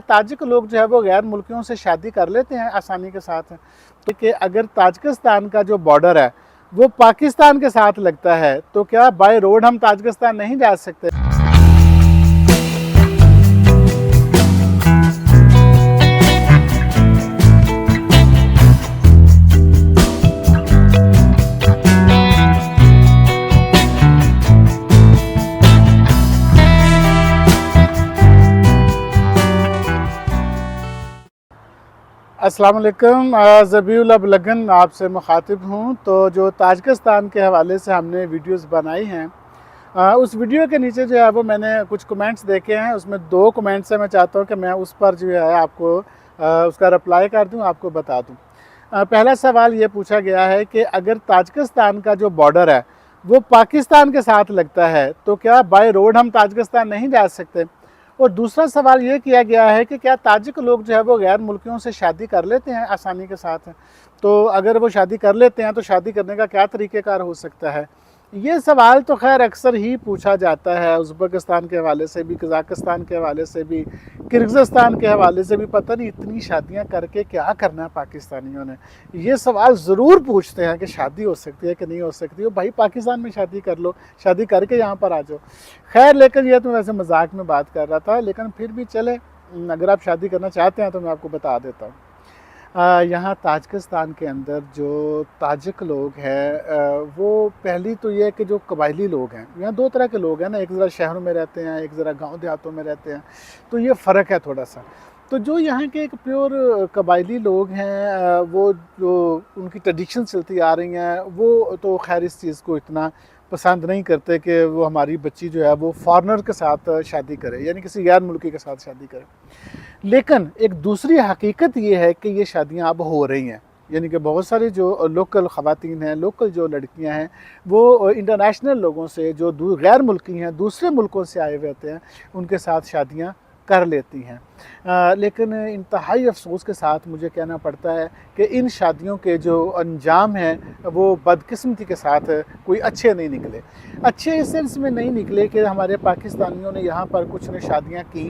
Tajik लोग जो है वो गैर मुल्कियों से शादी कर लेते हैं आसानी के साथ? तो कि अगर ताजिकिस्तान का जो बॉर्डर है वो पाकिस्तान के साथ लगता है तो क्या बाय रोड हम ताजिकिस्तान नहीं जा सकते? अस्सलाम वालेकुम, ज़बीउल अब लगन आपसे मुखातिब हूँ। तो जो ताजिकिस्तान के हवाले से हमने वीडियोस बनाई हैं, उस वीडियो के नीचे जो है वो मैंने कुछ कमेंट्स देखे हैं। उसमें 2 कमेंट्स हैं, मैं चाहता हूँ कि मैं उस पर जो है आपको उसका रिप्लाई कर दूँ, आपको बता दूँ। पहला सवाल ये पूछा गया है कि अगर ताजिकिस्तान का जो बॉर्डर है वो पाकिस्तान के साथ लगता है तो क्या बाय रोड हम ताजिकिस्तान नहीं जा सकते? और दूसरा सवाल ये किया गया है कि क्या ताजिक लोग जो है वो गैर मुल्कियों से शादी कर लेते हैं आसानी के साथ? तो अगर वो शादी कर लेते हैं तो शादी करने का क्या तरीक़ेकार हो सकता है? ये सवाल तो खैर अक्सर ही पूछा जाता है, उज़्बेकिस्तान के हवाले से भी, कज़ाकिस्तान के हवाले से भी, किर्गिज़स्तान के हवाले से भी। पता नहीं इतनी शादियां करके क्या करना है पाकिस्तानियों ने। ये सवाल ज़रूर पूछते हैं कि शादी हो सकती है कि नहीं हो सकती हो। भाई पाकिस्तान में शादी कर लो, शादी करके यहाँ पर आ जाओ। खैर, लेकिन ये तो वैसे मजाक में बात कर रहा था, लेकिन फिर भी चले, अगर आप शादी करना चाहते हैं तो मैं आपको बता देता हूँ। यहाँ ताजिकिस्तान के अंदर जो ताजिक लोग हैं वो पहली तो ये है कि जो कबायली लोग हैं, यहाँ 2 तरह के लोग हैं ना, एक ज़रा शहरों में रहते हैं, एक ज़रा गांव देहातों में रहते हैं, तो ये फ़र्क है थोड़ा सा। तो जो यहाँ के एक प्योर कबायली लोग हैं, वो जो उनकी ट्रेडिशन चलती आ रही हैं, वो तो खैर इस चीज़ को इतना पसंद नहीं करते कि वो हमारी बच्ची जो है वो फॉरेनर के साथ शादी करे, यानी किसी गैर मुल्की के साथ शादी करे। लेकिन एक दूसरी हकीकत ये है कि ये शादियां अब हो रही हैं, यानी कि बहुत सारी जो लोकल ख़वातीन हैं, लोकल जो लड़कियां हैं, वो इंटरनेशनल लोगों से, जो गैर मुल्की हैं, दूसरे मुल्कों से आए हुए होते हैं, उनके साथ शादियां कर लेती हैं। लेकिन इंतहाई अफसोस के साथ मुझे कहना पड़ता है कि इन शादियों के जो अंजाम हैं वो बदकिस्मती के साथ कोई अच्छे नहीं निकले। अच्छे इस सेंस में नहीं निकले कि हमारे पाकिस्तानियों ने यहाँ पर कुछ ने शादियाँ की,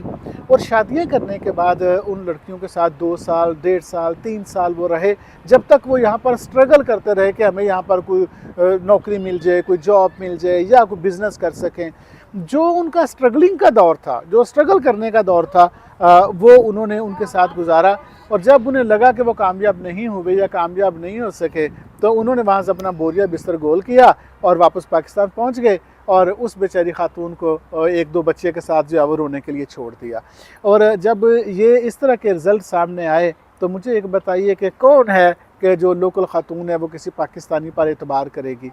और शादियाँ करने के बाद उन लड़कियों के साथ 2 साल, 1.5 साल, 3 साल वो रहे, जब तक वो यहाँ पर स्ट्रगल करते रहे कि हमें यहाँ पर कोई नौकरी मिल जाए, कोई जॉब मिल जाए या कोई बिज़नेस कर सकें। जो उनका स्ट्रगलिंग का दौर था, जो स्ट्रगल करने का दौर था, वो उन्होंने उनके साथ गुजारा, और जब उन्हें लगा कि वो कामयाब नहीं हुए या कामयाब नहीं हो सके तो उन्होंने वहाँ से अपना बोरिया बिस्तर गोल किया और वापस पाकिस्तान पहुँच गए, और उस बेचारी खातून को 1-2 बच्चे के साथ जो है वो रोने के लिए छोड़ दिया। और जब ये इस तरह के रिज़ल्ट सामने आए तो मुझे एक बताइए कि कौन है कि जो लोकल खातून है वो किसी पाकिस्तानी पर एतबार करेगी?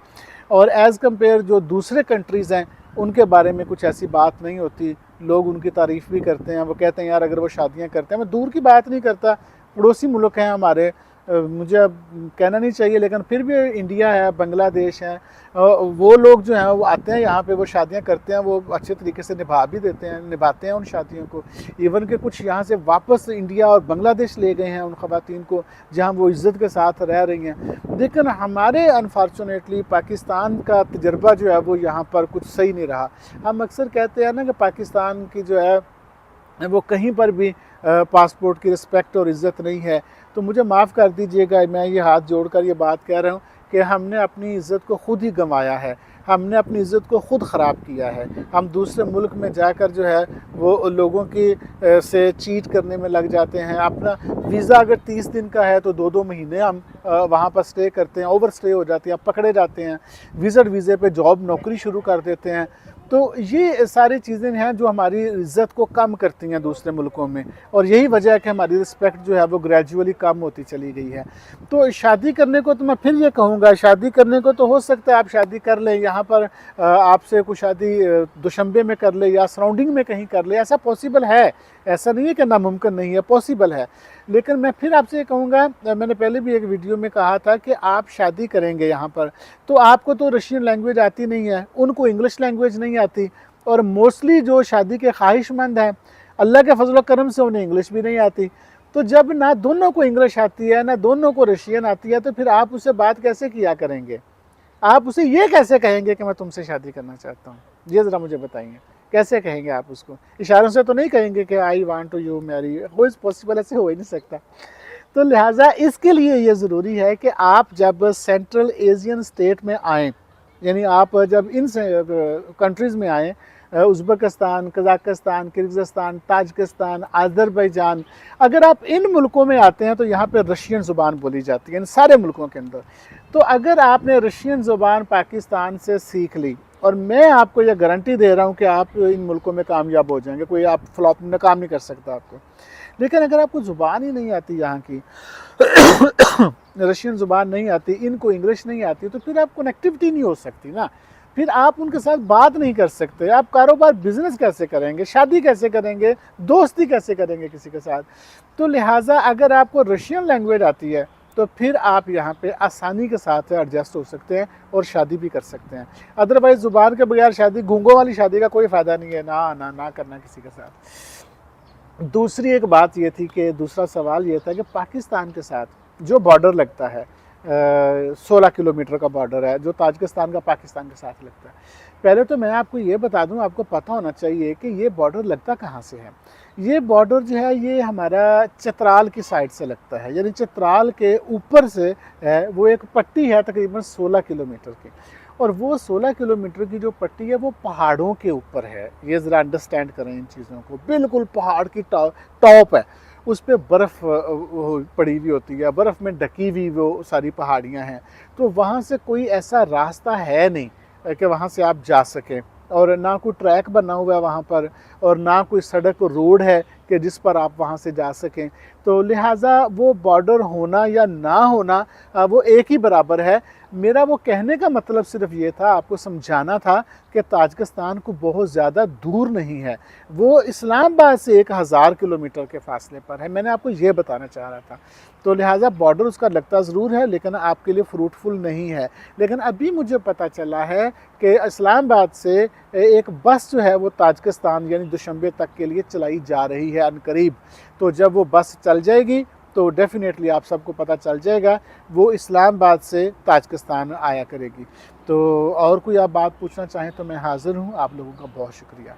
और एज़ कम्पेयर जो दूसरे कंट्रीज़ हैं उनके बारे में कुछ ऐसी बात नहीं होती, लोग उनकी तारीफ़ भी करते हैं। वो कहते हैं यार अगर वो शादियां करते हैं, मैं दूर की बात नहीं करता, पड़ोसी मुल्क हैं हमारे, मुझे अब कहना नहीं चाहिए, लेकिन फिर भी इंडिया है, बांग्लादेश है, वो लोग जो हैं वो आते हैं यहाँ पे, वो शादियां करते हैं, वो अच्छे तरीके से निभाते हैं उन शादियों को। इवन के कुछ यहाँ से वापस इंडिया और बांग्लादेश ले गए हैं उन ख़वातीन को, जहाँ वो इज़्ज़त के साथ रह रही हैं। लेकिन हमारे अनफॉर्चुनेटली पाकिस्तान का तजर्बा जो है वो यहाँ पर कुछ सही नहीं रहा। हम अक्सर कहते हैं ना कि पाकिस्तान की जो है वो कहीं पर भी पासपोर्ट की रिस्पेक्ट और इज़्ज़त नहीं है। तो मुझे माफ़ कर दीजिएगा, मैं ये हाथ जोड़कर ये बात कह रहा हूँ कि हमने अपनी इज़्ज़त को ख़ुद ही गंवाया है, हमने अपनी इज़्ज़त को ख़ुद ख़राब किया है। हम दूसरे मुल्क में जाकर जो है वो लोगों की से चीट करने में लग जाते हैं। अपना वीज़ा अगर 30 दिन का है तो 2-2 महीने हम वहाँ पर स्टे करते हैं, ओवर स्टे हो जाते हैं, पकड़े जाते हैं, विज़िट वीज़े पे जॉब नौकरी शुरू कर देते हैं। तो ये सारी चीज़ें हैं जो हमारी इज़्ज़त को कम करती हैं दूसरे मुल्कों में, और यही वजह है कि हमारी रिस्पेक्ट जो है वो ग्रेजुअली कम होती चली गई है। तो शादी करने को तो मैं फिर ये कहूँगा, शादी करने को तो हो सकता है आप शादी कर लें, यहाँ पर आपसे कोई शादी दुशंबे में कर ले या सराउंडिंग में कहीं कर ले, ऐसा पॉसिबल है, ऐसा नहीं है कि नामुमकिन नहीं है, पॉसिबल है। लेकिन मैं फिर आपसे ये कहूँगा, मैंने पहले भी एक वीडियो में कहा था कि आप शादी करेंगे यहाँ पर तो आपको तो रशियन लैंग्वेज आती नहीं है, उनको इंग्लिश लैंग्वेज नहीं आती, और मोस्टली जो शादी के ख्वाहिशमंद हैं अल्लाह के फजल करम से उन्हें इंग्लिश भी नहीं आती। तो जब ना दोनों को इंग्लिश आती है ना दोनों को रशियन आती है, तो फिर आप उससे बात कैसे किया करेंगे? आप उसे ये कैसे कहेंगे कि मैं तुमसे शादी करना चाहता हूँ? ये ज़रा मुझे बताइए कैसे कहेंगे आप उसको? इशारों से तो नहीं कहेंगे कि I want to you marry, वो इज़ पॉसिबल, ऐसे हो ही नहीं सकता। तो लिहाजा इसके लिए ये ज़रूरी है कि आप जब सेंट्रल एशियन स्टेट में आएँ, यानी आप जब इन कंट्रीज़ में आएँ, Uzbekistan, Kazakhstan, Kyrgyzstan, Tajikistan, Azerbaijan, अगर आप इन मुल्कों में आते हैं तो यहाँ पे रशियन ज़ुबान बोली जाती है इन सारे मुल्कों के अंदर। तो अगर आपने रशियन ज़ुबान पाकिस्तान से सीख ली, और मैं आपको यह गारंटी दे रहा हूँ कि आप इन मुल्कों में कामयाब हो जाएंगे, कोई आप फ्लॉप नाकाम नहीं कर सकता आपको। लेकिन अगर आपको ज़ुबान ही नहीं आती यहाँ की रशियन ज़ुबान नहीं आती, इनको इंग्लिश नहीं आती, तो फिर आप कनेक्टिविटी नहीं हो सकती ना, फिर आप उनके साथ बात नहीं कर सकते, आप कारोबार बिजनेस कैसे करेंगे, शादी कैसे करेंगे, दोस्ती कैसे करेंगे किसी के साथ। तो लिहाजा अगर आपको रशियन लैंग्वेज आती है तो फिर आप यहाँ पे आसानी के साथ एडजस्ट हो सकते हैं और शादी भी कर सकते हैं। अदरवाइज़ ज़ुबान के बगैर शादी, गूंगों वाली शादी का कोई फ़ायदा नहीं है, ना ना ना करना किसी के साथ। दूसरी एक बात ये थी कि दूसरा सवाल ये था कि पाकिस्तान के साथ जो बॉर्डर लगता है, 16 किलोमीटर का बॉर्डर है जो ताजिकिस्तान का पाकिस्तान के साथ लगता है। पहले तो मैं आपको ये बता दूं, आपको पता होना चाहिए कि ये बॉर्डर लगता कहाँ से है। ये बॉर्डर जो है ये हमारा चित्राल की साइड से लगता है, यानी चित्राल के ऊपर से है, वो एक पट्टी है तकरीबन 16 किलोमीटर की, और वो 16 किलोमीटर की जो पट्टी है वो पहाड़ों के ऊपर है। ये ज़रा अंडरस्टैंड करें इन चीज़ों को, बिल्कुल पहाड़ की टॉप है, उस पर बर्फ़ पड़ी हुई होती है, बर्फ़ में ढकी हुई वो सारी पहाड़ियाँ हैं। तो वहाँ से कोई ऐसा रास्ता है नहीं कि वहाँ से आप जा सकें, और ना कोई ट्रैक बना हुआ है वहाँ पर, और ना कोई सड़क रोड है कि जिस पर आप वहाँ से जा सकें। तो लिहाजा वो बॉर्डर होना या ना होना वो एक ही बराबर है। मेरा वो कहने का मतलब सिर्फ ये था, आपको समझाना था कि ताजिकिस्तान को बहुत ज़्यादा दूर नहीं है, वो इस्लामाबाद से 1000 किलोमीटर के फासले पर है। मैंने आपको ये बताना चाह रहा था। तो लिहाजा बॉर्डर उसका लगता ज़रूर है लेकिन आपके लिए फ्रूटफुल नहीं है। लेकिन अभी मुझे पता चला है कि इस्लामाबाद से एक बस जो है वो ताजिकिस्तान यानी दुशंबे तक के लिए चलाई जा रही है अनकरीब। तो जब वो बस चल जाएगी तो डेफ़िनेटली आप सबको पता चल जाएगा, वो इस्लामाबाद से ताजिकिस्तान आया करेगी। तो और कोई आप बात पूछना चाहें तो मैं हाज़िर हूँ। आप लोगों का बहुत शुक्रिया।